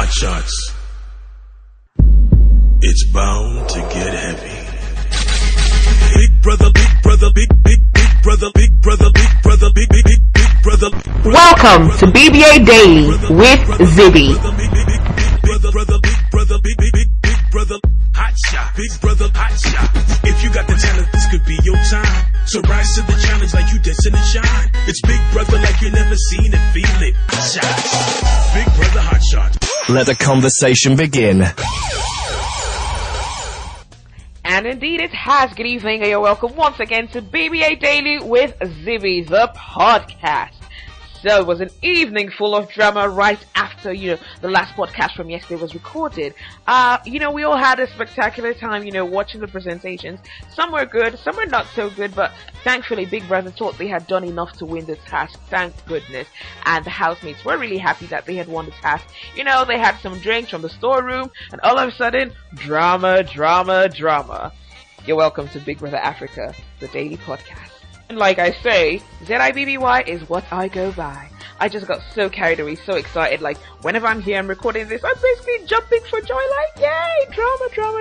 Hotshots. It's bound to get heavy. Big brother, big brother, big brother, big brother, big brother, big brother. Welcome to BBA Daily with Zibby. Big brother, big brother, hotshot. Big brother, hotshot. If you got the talent, this could be your time. So rise to the challenge like you destined to shine. It's Big Brother like you never seen it, feel it. Hotshot. Big Brother Hotshot. Let the conversation begin. And indeed it has. Good evening and you're welcome once again to BBA Daily with Zibby, the podcast. So it was an evening full of drama right after, the last podcast from yesterday was recorded. We all had a spectacular time, watching the presentations. Some were good, some were not so good, but thankfully Big Brother thought they had done enough to win the task, thank goodness. And the housemates were really happy that they had won the task. They had some drinks from the storeroom, and all of a sudden, drama. You're welcome to Big Brother Africa, the daily podcast. And like I say, ZIBBY is what I go by. I just got so carried away, so excited. Like, whenever I'm here and recording this, I'm basically jumping for joy, like, yay,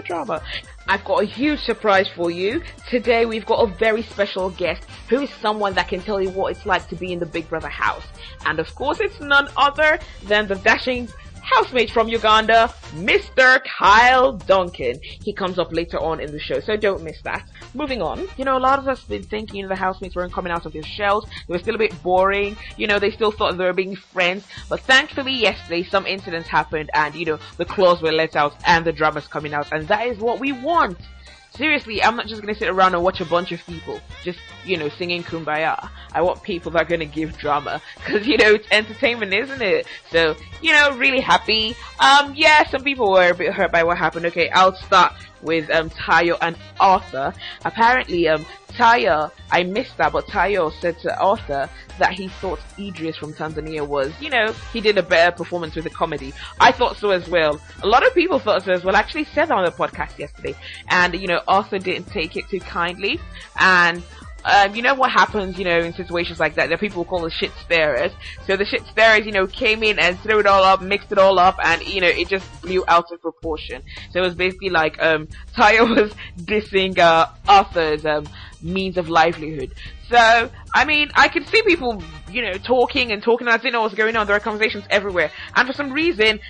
drama. I've got a huge surprise for you. Today we've got a very special guest who is someone that can tell you what it's like to be in the Big Brother house. And of course it's none other than the dashing housemate from Uganda, Mr. Kyle Duncan. He comes up later on in the show, so don't miss that. Moving on, a lot of us have been thinking the housemates weren't coming out of their shells. They were still a bit boring. They still thought they were being friends. But thankfully, yesterday, some incidents happened and, the claws were let out and the drama's coming out. And that is what we want. Seriously, I'm not just going to sit around and watch a bunch of people just, singing Kumbaya. I want people that are going to give drama. Because, it's entertainment, isn't it? So, really happy. Some people were a bit hurt by what happened. Okay, I'll start with Tayo and Arthur. Apparently, Tayo, I missed that, but Tayo said to Arthur that he thought Idris from Tanzania was, he did a better performance with the comedy. I thought so as well. A lot of people thought so as well. I actually said that on the podcast yesterday. And, Arthur didn't take it too kindly. And what happens, in situations like that, there are people who call the shit stirrers. So the shit stirrers, came in and threw it all up, mixed it all up, and, it just blew out of proportion. So it was basically like, Tayo was dissing, Arthur's, means of livelihood. So, I could see people, talking, and I didn't know what was going on. There are conversations everywhere. And for some reason,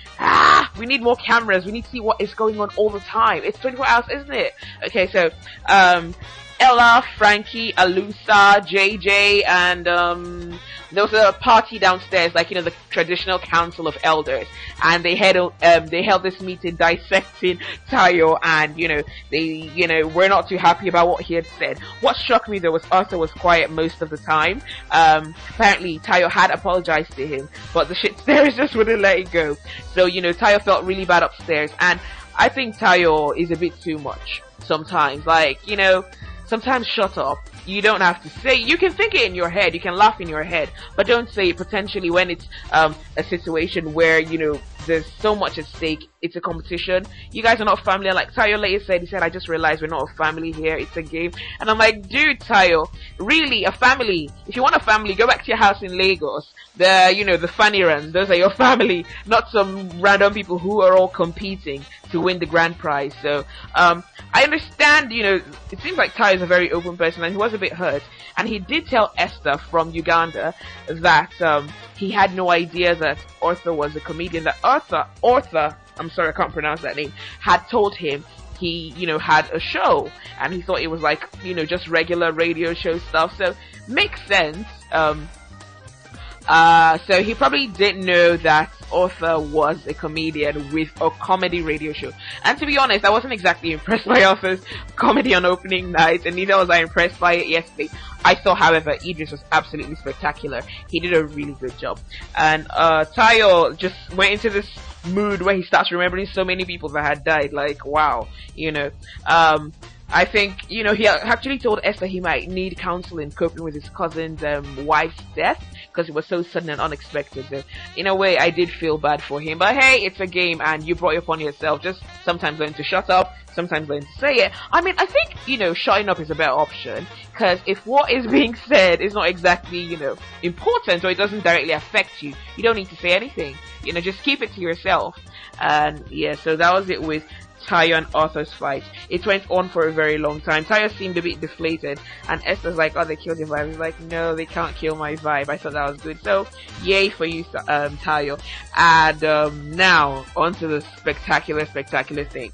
we need more cameras. We need to see what is going on all the time. It's 24 hours, isn't it? Okay, so, Ella, Frankie, Alusa, JJ, and there was a party downstairs, like the traditional council of elders, and they held this meeting dissecting Tayo, and they were not too happy about what he had said. What shocked me though was Arthur was quiet most of the time. Apparently Tayo had apologized to him, but the shit stairs just wouldn't let it go. So Tayo felt really bad upstairs, and I think Tayo is a bit too much sometimes. Like sometimes shut up. You don't have to say. You can think it in your head. You can laugh in your head, but don't say it potentially when it's a situation where there's so much at stake. It's a competition. You guys are not family. Like Tayo later said, he said, "I just realized we're not a family here. It's a game." And I'm like, dude, Tayo, really a family? If you want a family, go back to your house in Lagos. The funny runs. Those are your family, not some random people who are all competing to win the grand prize. So, I understand, it seems like Tayo is a very open person, and he was a bit hurt. And he did tell Esther from Uganda that he had no idea that Arthur was a comedian. That Arthur, I'm sorry, I can't pronounce that name, had told him he, had a show, and he thought it was like, just regular radio show stuff. So, makes sense. So he probably didn't know that Arthur was a comedian with a comedy radio show. And to be honest, I wasn't exactly impressed by Arthur's comedy on opening night, and neither was I impressed by it yesterday. I thought, however, Idris was absolutely spectacular. He did a really good job. And Tayo just went into this mood where he starts remembering so many people that had died. Like, wow, I think, he actually told Esther he might need counseling coping with his cousin's wife's death, because it was so sudden and unexpected. So in a way, I did feel bad for him. But hey, it's a game, and you brought it upon yourself. Just sometimes learn to shut up, sometimes learn to say it. I mean, I think, shutting up is a better option, because if what is being said is not exactly, important, or it doesn't directly affect you, you don't need to say anything. Just keep it to yourself. And yeah, so that was it with Tayo and Arthur's fight. It went on for a very long time. Tayo seemed a bit deflated, and Esther's like, oh, they killed your vibe. He's like, no, they can't kill my vibe. I thought that was good. So, yay for you, Tayo. And now, on to the spectacular thing.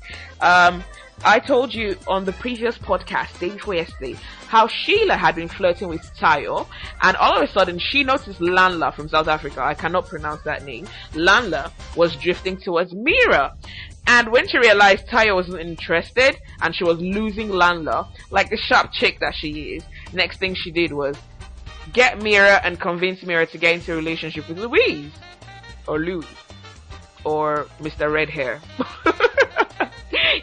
I told you on the previous podcast, day before yesterday, how Sheila had been flirting with Tayo, and all of a sudden she noticed Lanla from South Africa, I cannot pronounce that name, Lanla was drifting towards Mira. And when she realized Tayo wasn't interested, and she was losing Lanla, like the sharp chick that she is, next thing she did was get Mira and convince Mira to get into a relationship with Louis, or Mr. Red Hair.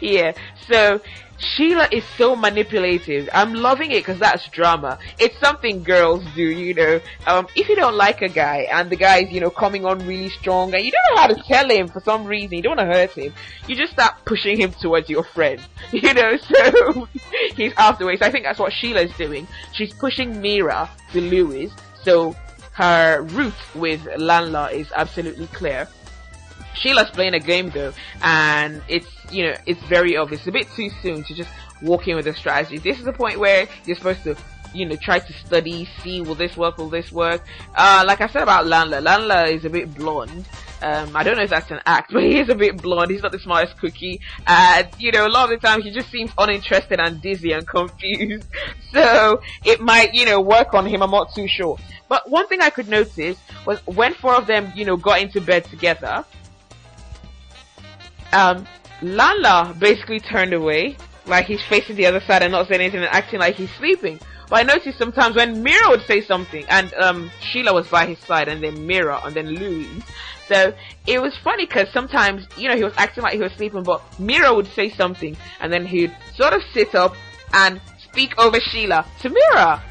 Yeah, so Sheila is so manipulative. I'm loving it because that's drama. It's something girls do, if you don't like a guy and the guy is, coming on really strong and you don't know how to tell him for some reason, you don't want to hurt him, you just start pushing him towards your friend, so he's out the way. So I think that's what Sheila is doing. She's pushing Mira to Louis, so her route with Lanla is absolutely clear. Sheila's playing a game though, and it's very obvious. It's a bit too soon to just walk in with a strategy. This is the point where you're supposed to, try to study, see, will this work? Like I said about Lanla is a bit blonde. I don't know if that's an act, but he is a bit blonde. He's not the smartest cookie. And, a lot of the time he just seems uninterested and dizzy and confused. So it might, work on him. I'm not too sure. But one thing I could notice was when four of them, got into bed together, Lanla basically turned away, like he's facing the other side and not saying anything and acting like he's sleeping. But I noticed sometimes when Mira would say something, and Sheila was by his side, and then Mira, and then Louis. So it was funny because sometimes, he was acting like he was sleeping, but Mira would say something, and then he'd sort of sit up and speak over Sheila to Mira.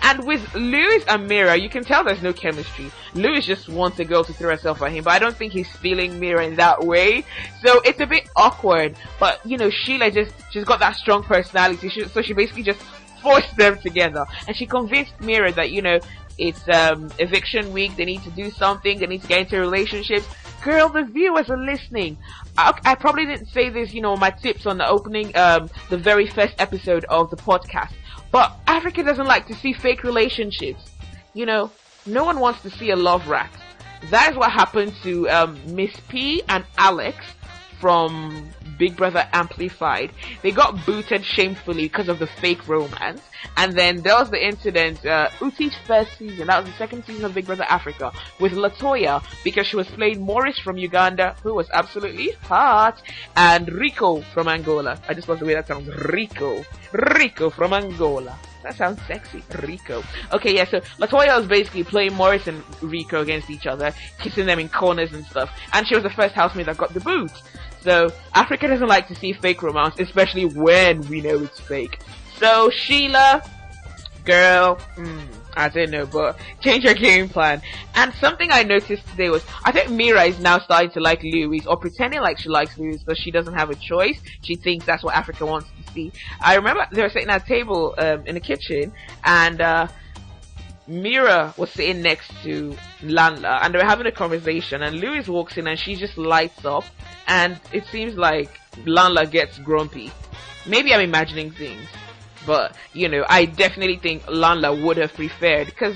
And with Louis and Mira, you can tell there's no chemistry. Louis just wants a girl to throw herself at him, but I don't think he's feeling Mira in that way. So it's a bit awkward. But, Sheila she's got that strong personality. So she basically just forced them together. And she convinced Mira that, it's eviction week, they need to do something, they need to get into relationships. Girl, the viewers are listening. I probably didn't say this, my tips on the opening, the very first episode of the podcast. But Africa doesn't like to see fake relationships. No one wants to see a love rat. That is what happened to Miss P and Alex from Big Brother Amplified. They got booted shamefully because of the fake romance. And then there was the incident, Uti's first season, that was the second season of Big Brother Africa, with Latoya, because she was playing Morris from Uganda, who was absolutely hot, and Rico from Angola. I just love the way that sounds, Rico from Angola. That sounds sexy, Rico. Okay, yeah, so Latoya was basically playing Morris and Rico against each other, kissing them in corners and stuff, and she was the first housemate that got the boot. So, Africa doesn't like to see fake romance, especially when we know it's fake. So, Sheila, girl, I don't know, but change your game plan. And something I noticed today was, I think Mira is now starting to like Louis, or pretending like she likes Louis because she doesn't have a choice. She thinks that's what Africa wants to see. I remember they were sitting at a table in the kitchen, and Mira was sitting next to Lanla, and they were having a conversation, and Louis walks in and she just lights up, and it seems like Lanla gets grumpy. Maybe I'm imagining things, but, I definitely think Lanla would have preferred, because,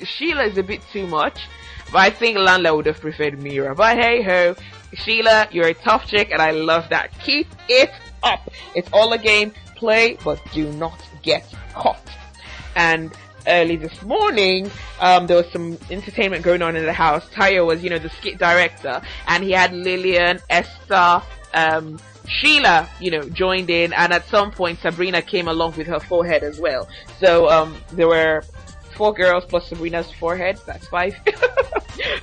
Sheila is a bit too much, but I think Lanla would have preferred Mira. But hey ho, Sheila, you're a tough chick, and I love that. Keep it up. It's all a game, play, but do not get caught. And early this morning, there was some entertainment going on in the house. Tayo was, the skit director, and he had Lillian, Esther, Sheila, joined in, and at some point Sabrina came along with her forehead as well. So, there were 4 girls plus Sabrina's forehead. That's 5.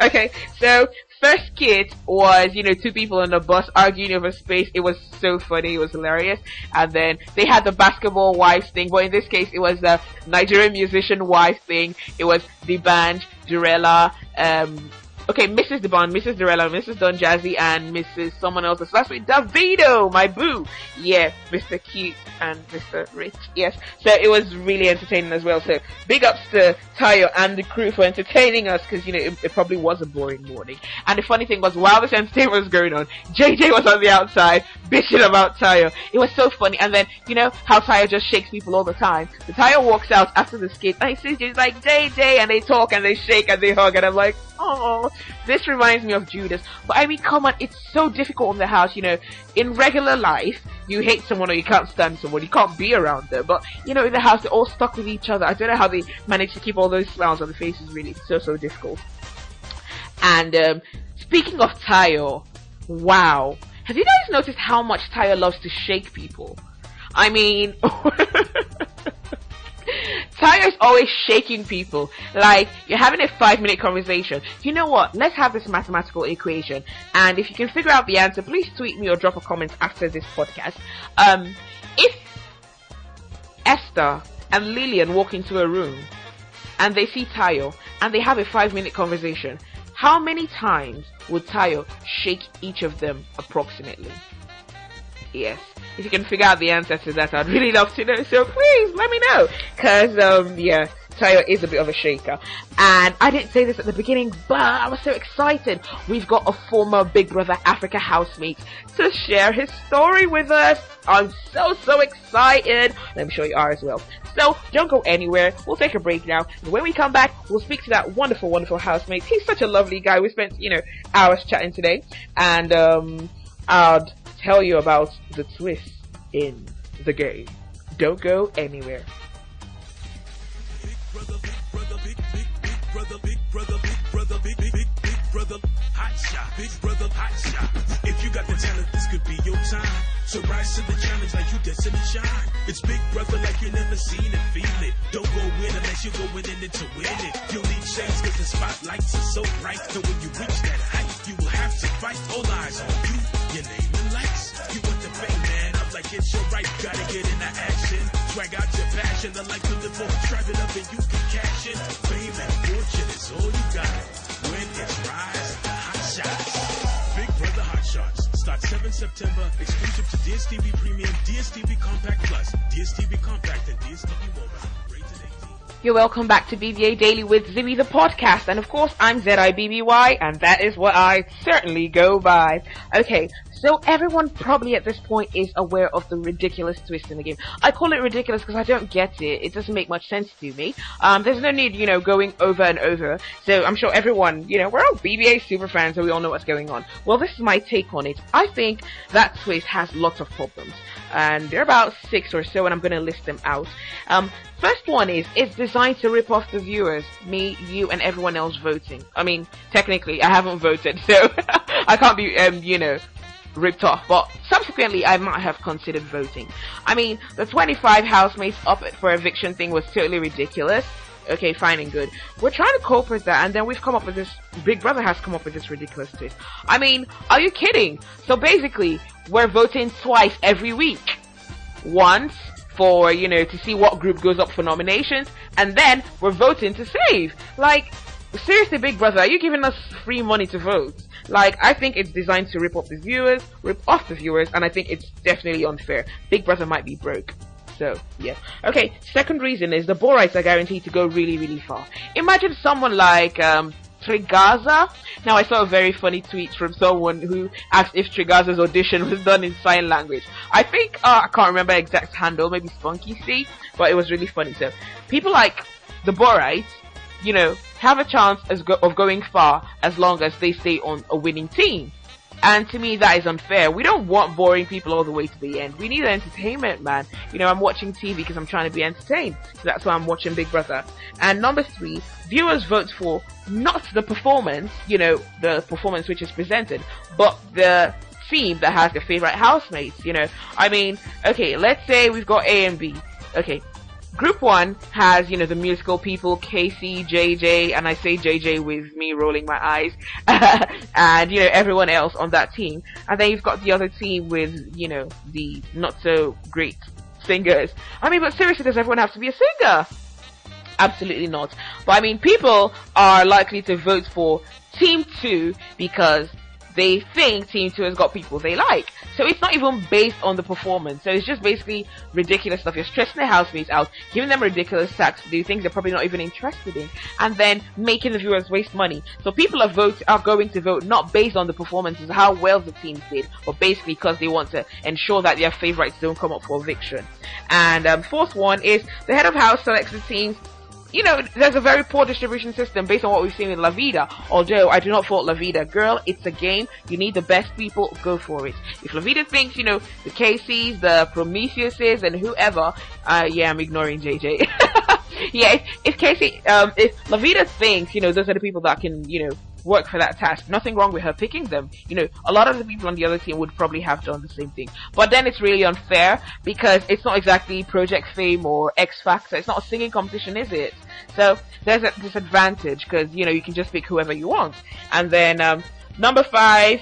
Okay, so first skit was, two people on the bus arguing over space. It was so funny. It was hilarious. And then they had the basketball wives thing, but in this case, it was the Nigerian musician wife thing. It was the band, Durella, Mrs. Debon, Mrs. Durella, Mrs. Don Jazzy, and Mrs. someone else. So that's with Davido, my boo. Yeah, Mr. Cute and Mr. Rich. Yes. So it was really entertaining as well. So big ups to Tayo and the crew for entertaining us, because, it probably was a boring morning. And the funny thing was, while this entertainment was going on, JJ was on the outside bitching about Tayo. It was so funny. And then, how Tayo just shakes people all the time. So Tayo walks out after the skit, and he sees JJ's like, JJ, and they talk and they shake and they hug, and I'm like, oh, this reminds me of Judas. But I mean, come on, it's so difficult in the house, in regular life, you hate someone or you can't stand someone, you can't be around them, but, in the house, they're all stuck with each other. I don't know how they manage to keep all those smiles on the faces, really. It's so difficult. And, speaking of Tayo, wow. Have you guys noticed how much Tayo loves to shake people? I mean, Tayo is always shaking people. Like, you're having a 5-minute conversation. You know what? Let's have this mathematical equation. And if you can figure out the answer, please tweet me or drop a comment after this podcast. If Esther and Lillian walk into a room and they see Tayo and they have a 5-minute conversation, how many times would Tayo shake each of them approximately? Yes. If you can figure out the answer to that, I'd really love to know. So please let me know. Cause, Tayo is a bit of a shaker. And I didn't say this at the beginning, but I was so excited. We've got a former Big Brother Africa housemate to share his story with us. I'm so excited. And I'm sure you are as well. So don't go anywhere. We'll take a break now. And when we come back, we'll speak to that wonderful housemate. He's such a lovely guy. We spent, hours chatting today. And, I'll tell you about the twist in the game. Don't go anywhere. Big Brother Hotshot. Big Brother Hotshot. If you got the talent, this could be your time. So rise to the challenge like you destined to shine. It's Big Brother like you never seen it, feel it. Don't go in unless you're going in it to win it. You'll need shades cause the spotlights are so bright. And when you reach that height, you will have to fight. All eyes on you, your name and lights. You want the fame, man, I'm like it's your right. Gotta get into action, drag out your passion. I like to live for, drive it up and you can cash it. Fame and fortune is all you got. When it's rise, the hot shots. Big Brother Hotshots. Starts 7 September, exclusive to DSTV Premium, DSTV Compact Plus, DSTV Compact, and DSTV Mobile. Rated 18. You're welcome back to BBA Daily with Zibby the podcast, and of course I'm ZIBBY, and that is what I certainly go by. Okay, so everyone probably at this point is aware of the ridiculous twist in the game. I call it ridiculous because I don't get it. It doesn't make much sense to me. There's no need, going over and over. So I'm sure everyone, we're all BBA super fans, so we all know what's going on. Well, this is my take on it. I think that twist has lots of problems. And there are about 6 or so, and I'm going to list them out. First one is, it's designed to rip off the viewers. Me, you, and everyone else voting. I mean, technically, I haven't voted, so I can't be, ripped off, but subsequently I might have considered voting. I mean, the 25 housemates up for eviction thing was totally ridiculous. Okay, fine and good. We're trying to cope with that, and then we've come up with this, Big Brother has come up with this ridiculous twist. I mean, are you kidding? So basically, we're voting twice every week. Once for, to see what group goes up for nominations, and then we're voting to save. Like, seriously, Big Brother, are you giving us free money to vote? Like, I think it's designed to rip off the viewers, and I think it's definitely unfair. Big Brother might be broke. So, yeah. Okay, second reason is the Borites are guaranteed to go really far. Imagine someone like, Trigaza. Now, I saw a very funny tweet from someone who asked if Trigaza's audition was done in sign language. I think, I can't remember exact handle, maybe Spunky C, but it was really funny. So, people like the Borites, have a chance of going far as long as they stay on a winning team. And to me, that is unfair. We don't want boring people all the way to the end. We need entertainment, man. I'm watching TV because I'm trying to be entertained. So that's why I'm watching Big Brother. And number 3, viewers vote for not the performance, the performance which is presented, but the team that has their favorite housemates, I mean, okay, let's say we've got A and B. Okay, Group 1 has, the musical people, Casey, JJ, and I say JJ with me rolling my eyes, and, everyone else on that team. And then you've got the other team with, the not so great singers. I mean, but seriously, does everyone have to be a singer? Absolutely not. But I mean, people are likely to vote for Team 2 because they think Team 2 has got people they like. So it's not even based on the performance. So it's just basically ridiculous stuff. You're stressing the housemates out, giving them ridiculous tasks to do things they're probably not even interested in, and then making the viewers waste money. So people are going to vote not based on the performances, how well the teams did, but basically because they want to ensure that their favorites don't come up for eviction. And fourth one is the head of house selects the teams. There's a very poor distribution system based on what we've seen in La Vida. Although I do not fault La Vida. Girl, it's a game. You need the best people. Go for it. If La Vida thinks, the Caseys, the Prometheuses, and whoever, yeah, I'm ignoring JJ. Yeah, if Casey, if La Vida thinks, those are the people that can, work for that task, nothing wrong with her picking them. A lot of the people on the other team would probably have done the same thing. But then it's really unfair because it's not exactly Project Fame or X Factor. It's not a singing competition, is it? So there's a disadvantage because, you can just pick whoever you want. And then, number 5,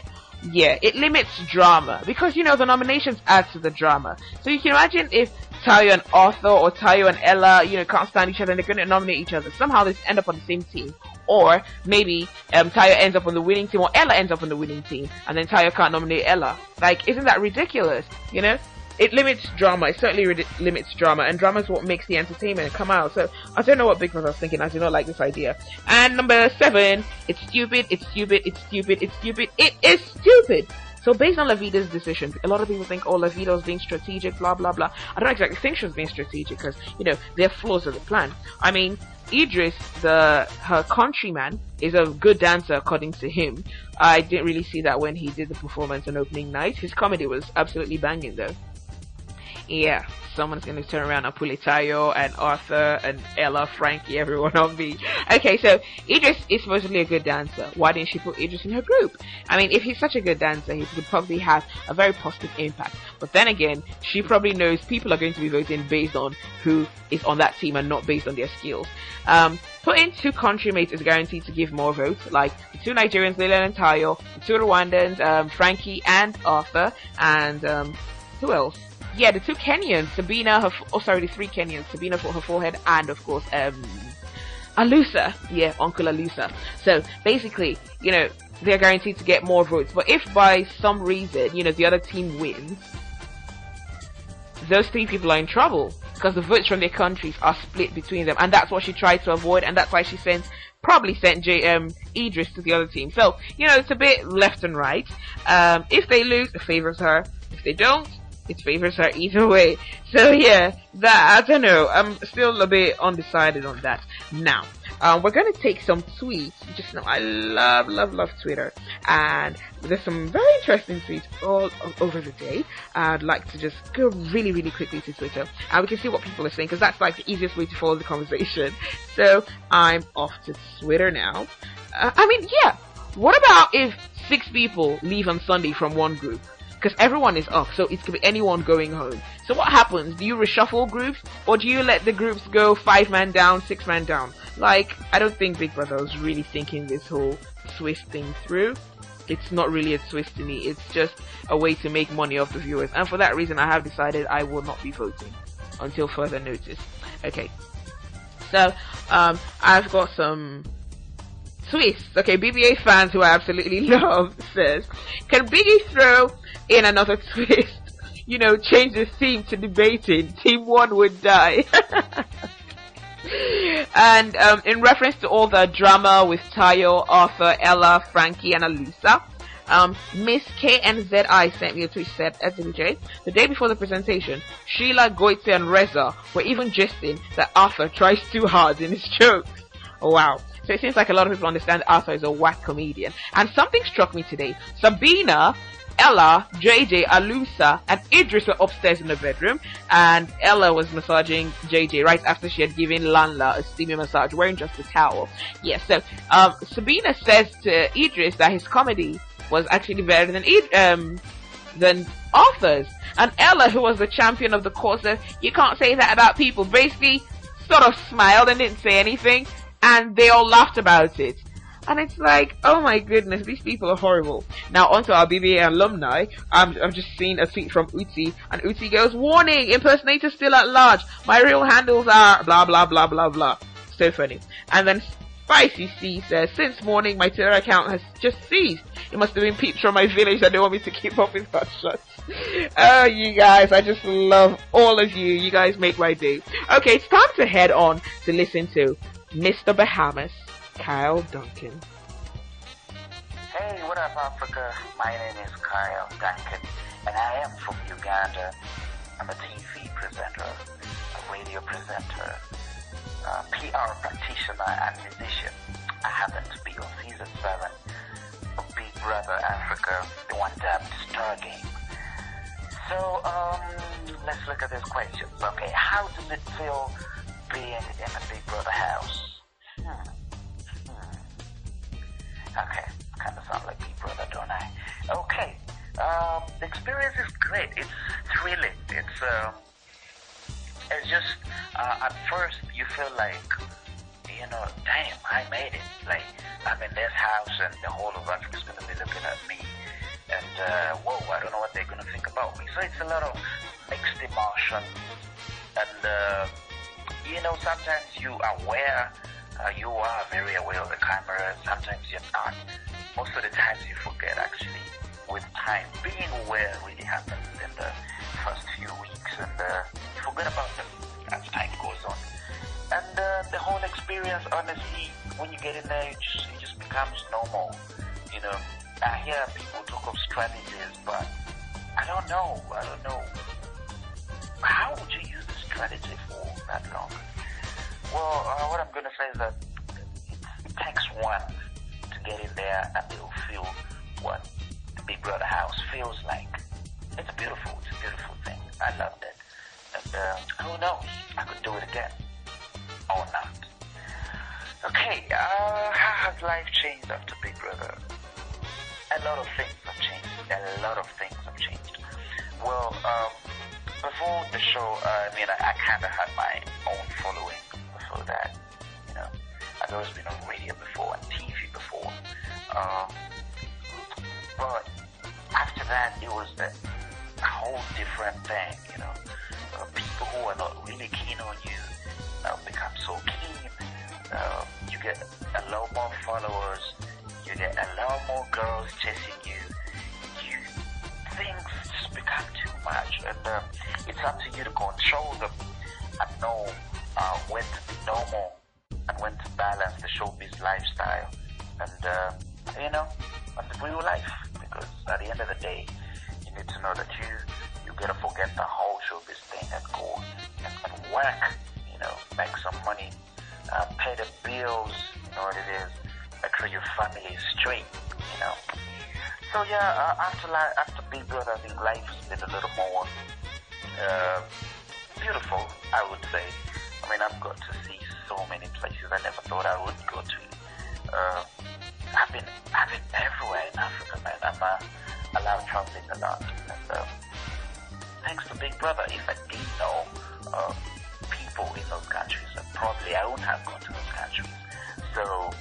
yeah, it limits drama because, the nominations add to the drama. So you can imagine if Tayo and Arthur or Tayo and Ella, can't stand each other and they're going to nominate each other. Somehow they end up on the same team. Or maybe Tayo ends up on the winning team or Ella ends up on the winning team and then Tayo can't nominate Ella. Like, isn't that ridiculous? It limits drama. It certainly limits drama, and drama is what makes the entertainment come out. So I don't know what Big Brother was thinking. I do not like this idea. And number 7, it's stupid, it's stupid, it's stupid, it's stupid. It is stupid. So based on La Vida's decision, a lot of people think, La Vida was being strategic, blah, blah, blah. I don't exactly think she was being strategic because, there are flaws of the plan. I mean, Idris, her countryman, is a good dancer according to him. I didn't really see that when he did the performance on opening night. His comedy was absolutely banging though. Yeah, someone's going to turn around and pull Tayo and Arthur and Ella, Frankie, everyone on me. Okay, so Idris is supposedly a good dancer. Why didn't she put Idris in her group? I mean, if he's such a good dancer, he would probably have a very positive impact. But then again, she probably knows people are going to be voting based on who is on that team and not based on their skills. Putting 2 countrymates is guaranteed to give more votes, like the 2 Nigerians, Leila and Tayo, the 2 Rwandans, Frankie and Arthur, and who else? Yeah, the 2 Kenyans, Sabina, the 3 Kenyans, Sabina for her forehead, and of course, Alusa. Yeah, Uncle Alusa. So, basically, they're guaranteed to get more votes. But if by some reason, the other team wins, those 3 people are in trouble. Because the votes from their countries are split between them. And that's what she tried to avoid, and that's why she probably sent Idris to the other team. So, it's a bit left and right. If they lose, it favors her. If they don't, it favors her either way. So yeah, I don't know. I'm still a bit undecided on that. Now, we're gonna take some tweets. Just know I love Twitter, and there's some very interesting tweets all over the day. I'd like to just go really quickly to Twitter, and we can see what people are saying, because that's like the easiest way to follow the conversation. So I'm off to Twitter now. I mean, yeah. What about if 6 people leave on Sunday from one group? Because everyone is off, so it could be anyone going home. So what happens? Do you reshuffle groups, or do you let the groups go 5-man down, 6-man down? Like, I don't think Big Brother was really thinking this whole twist thing through. It's not really a twist to me. It's just a way to make money off the viewers. And for that reason, I have decided I will not be voting until further notice. Okay. So, I've got some twists. Okay, BBA fans who I absolutely love says, can Biggie throw in another twist? Change the theme to debating. Team 1 would die. And in reference to all the drama with Tayo, Arthur, Ella, Frankie, and Alusa, Miss KNZI sent me a tweet, said, SWJ, the day before the presentation, Sheila, Goitze, and Reza were even jesting that Arthur tries too hard in his jokes. Oh, wow. So it seems like a lot of people understand Arthur is a whack comedian. And something struck me today. Sabina, Ella, JJ, Alusa, and Idris were upstairs in the bedroom, and Ella was massaging JJ right after she had given Lanla a steamy massage, wearing just a towel. Yes, so Sabina says to Idris that his comedy was actually better than authors. And Ella, who was the champion of the course, said, you can't say that about people. Basically, sort of smiled and didn't say anything, and they all laughed about it. And it's like, oh my goodness, these people are horrible. Now onto our BBA alumni. I've just seen a tweet from Uti, and Uti goes, warning, impersonators still at large. My real handles are blah blah blah blah blah. So funny. And then Spicy C says, since morning my Twitter account has just ceased. It must have been peeps from my village that don't want me to keep up with Hotshots. Oh, you guys, I just love all of you. You guys make my day. Okay, it's time to head on to listen to Mr. Bahamas, Kyle Duncan. Hey, what up, Africa? My name is Kyle Duncan, and I am from Uganda. I'm a TV presenter, a radio presenter, a PR practitioner, and musician. I happen to be on season 7 of Big Brother Africa, the one dubbed Stargame. So, let's look at these questions. Okay, how does it feel being in a Big Brother house? Okay, kind of sound like Big Brother, don't I? Okay, the experience is great. It's thrilling. It's just, at first you feel like, you know, damn, I made it. Like, I'm in this house and the whole of Africa's going to be looking at me. And, whoa, I don't know what they're going to think about me. So it's a lot of mixed emotion. And, you know, sometimes you are aware. You are very aware of the camera. Sometimes you're not. Most of the times you forget, actually. With time, being aware really happens in the first few weeks, and you forget about them as time goes on. And the whole experience, honestly, when you get in there, it just becomes normal. You know, I hear people talk of strategies, but I don't know. How would you use the strategy for that long? Well, what I'm going to say is that it takes one to get in there and they'll feel what the Big Brother house feels like. It's beautiful. It's a beautiful thing. I loved it. And who knows? I could do it again. Or not. Okay, how has life changed after Big Brother? A lot of things have changed. Well, before the show, I kind of had my own following. Before that, you know, I've always been on radio before and TV before, but after that it was a whole different thing, you know. People who are not really keen on you become so keen. You get a lot more followers, you get a lot more girls chasing you. Things just become too much, and it's up to you to control them and know when to be normal and when to balance the showbiz lifestyle and, you know, and the real life. Because at the end of the day, you need to know that you gotta forget the whole showbiz thing and go and work, you know, make some money, pay the bills, you know what it is, make sure your family is straight, you know. So yeah, after Big Brother, I think life has been a little more beautiful, I would say. I mean, I've got to see so many places I never thought I would go to. I've been everywhere in Africa, man. I love traveling a lot. And thanks to Big Brother, if I didn't know people in those countries, probably I wouldn't have gone to those countries. So,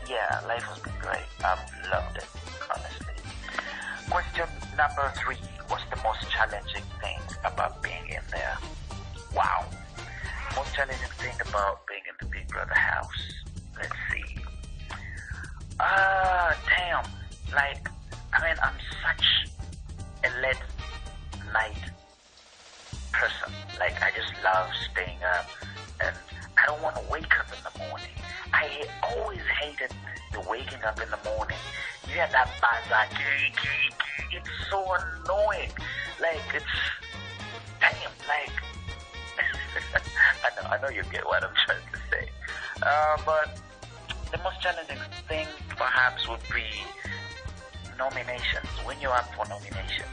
yeah, life has been great. I've loved it, honestly. Question number 3. What's the most challenging thing about being in there? Wow. Most challenging thing about being in the Big Brother house. Let's see. Damn. Like, I mean, I'm such a late night person. Like, I just love staying up, and I don't want to wake up in the morning. I always hated the waking up in the morning. You hear that buzzer, it's so annoying. Like, it's, damn, like, I know you get what I'm trying to say. But the most challenging thing perhaps would be nominations. When you're up for nomination,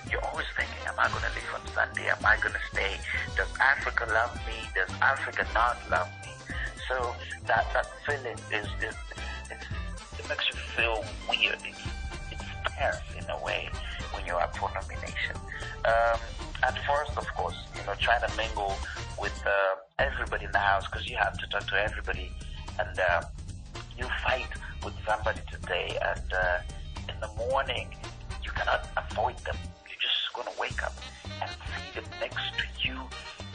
you're always thinking, am I going to leave on Sunday? Am I going to stay? Does Africa love me? Does Africa not love me? So that feeling is it makes you feel weird. It's tense in a way when you're up for nomination. At first, of course, trying to mingle with everybody in the house, because you have to talk to everybody, and you fight with somebody today, and in the morning you cannot avoid them. You're just going to wake up and see them next to you.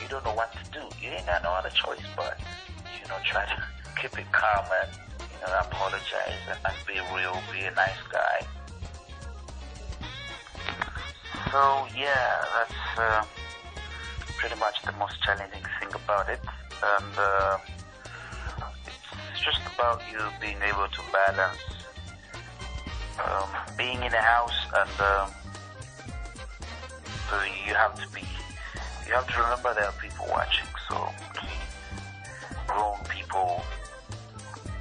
You don't know what to do. You ain't got no other choice but try to keep it calm and apologize and be a nice guy. So yeah, that's pretty much the most challenging thing about it, and it's just about you being able to balance being in a house, and so you have to remember there are people watching, so grown people,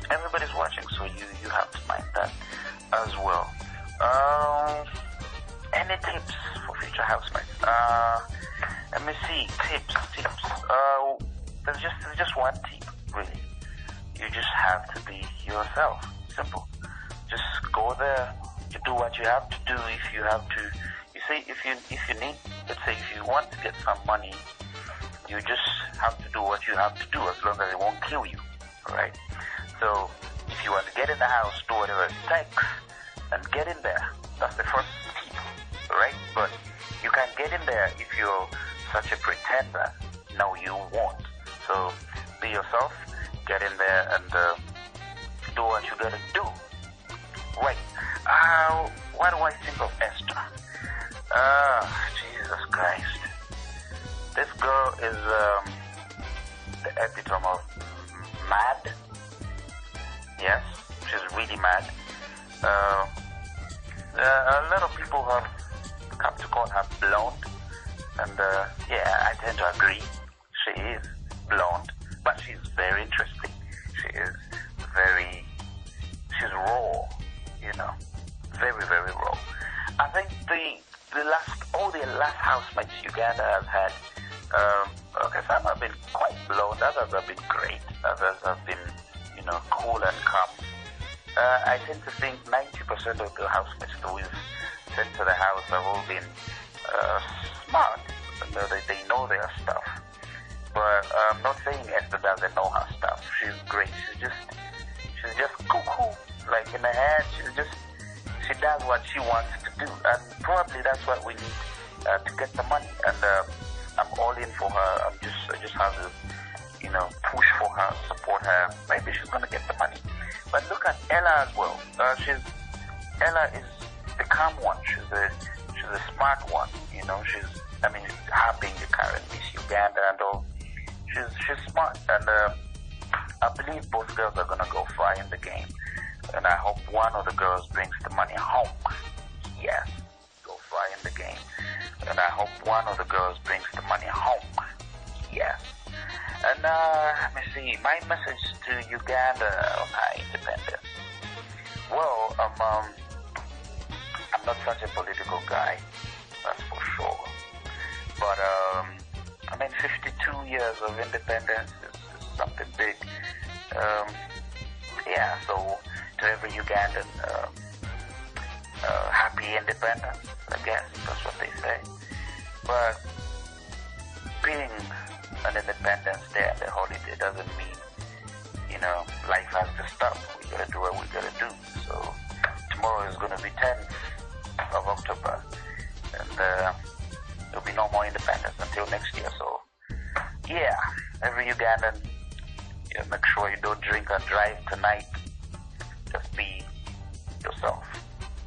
everybody's watching, so you have to mind that as well. Any tips for future housemates? Let me see. Tips. There's just one tip, really. You just have to be yourself. Simple. Just go there. You do what you have to do. If you have to, you say if you need, let's say if you want to get some money, you just have to do what you have to do, as long as it won't kill you. Right? So if you want to get in the house, do whatever it takes, and get in there. That's the first tip. Right? But you can't get in there if you're such a pretender. No, you won't. So be yourself, get in there, and do what you gotta do. Right. Why do I think of Esther? Jesus Christ. This girl is the epitome of mad. Yes, she's really mad. A lot of people have come to call her blonde, and yeah, I tend to agree. She is blonde, but she's very interesting. She's raw, very, very raw. I think all the last housemates Uganda has had, okay, some have been quite blonde, others have been great, others have been, cool and calm. I tend to think 90% of the housemates that we've sent to the house have all been smart. They know their stuff. But I'm not saying Esther doesn't know her stuff. She's great. She's just cuckoo. Like in her head, she does what she wants to do. And probably that's what we need to get the money. And I'm all in for her. I just have to, push for her, support her. Maybe she's gonna get the money. But look at Ella as well. Ella is the calm one. She's a smart one. Her being the current Miss Uganda and all. She's smart, and I believe both girls are gonna go far in the game. And I hope one of the girls brings the money home. Yes, go far in the game. And I hope one of the girls brings the money home. Yes. And let me see, my message to Uganda on her independence. Well, I'm not such a political guy, that's for sure. But 52 years of independence is something big. Yeah, so to every Ugandan, happy independence, I guess, that's what they say. But being an Independence Day and a holiday doesn't mean, life has to stop. We gotta do what we gotta do. So tomorrow is gonna be 10th of October, and there'll be no more independence until next year. So yeah, every Ugandan, make sure you don't drink and drive tonight. Just be yourself.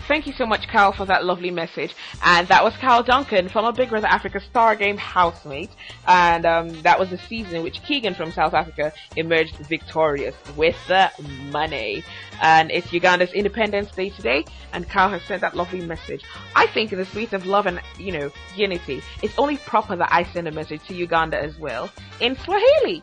Thank you so much, Kyle, for that lovely message. And that was Kyle Duncan from a Big Brother Africa Stargame housemate. And that was the season in which Keegan from South Africa emerged victorious with the money. And it's Uganda's Independence Day today, and Kyle has sent that lovely message. I think in the spirit of love and, unity, it's only proper that I send a message to Uganda as well in Swahili.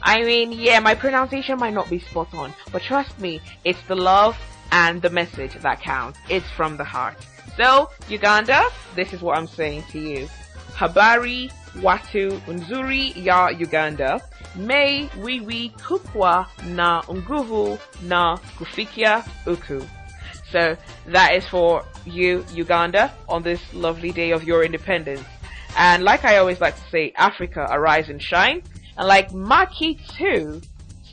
I mean, yeah, my pronunciation might not be spot on, but trust me, it's the love and the message that counts. It's from the heart. So, Uganda, this is what I'm saying to you. Habari watu nzuri ya Uganda. May wiwi kukwa na nguvu na kufikia uku. So that is for you, Uganda, on this lovely day of your independence. And like I always like to say, Africa, arise and shine. And like Maki 2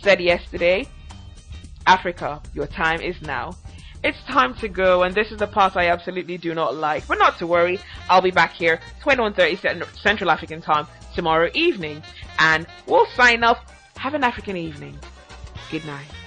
said yesterday, Africa, your time is now. It's time to go, and this is the part I absolutely do not like. But not to worry, I'll be back here 21:30 Central African time tomorrow evening. And we'll sign off. Have an African evening. Good night.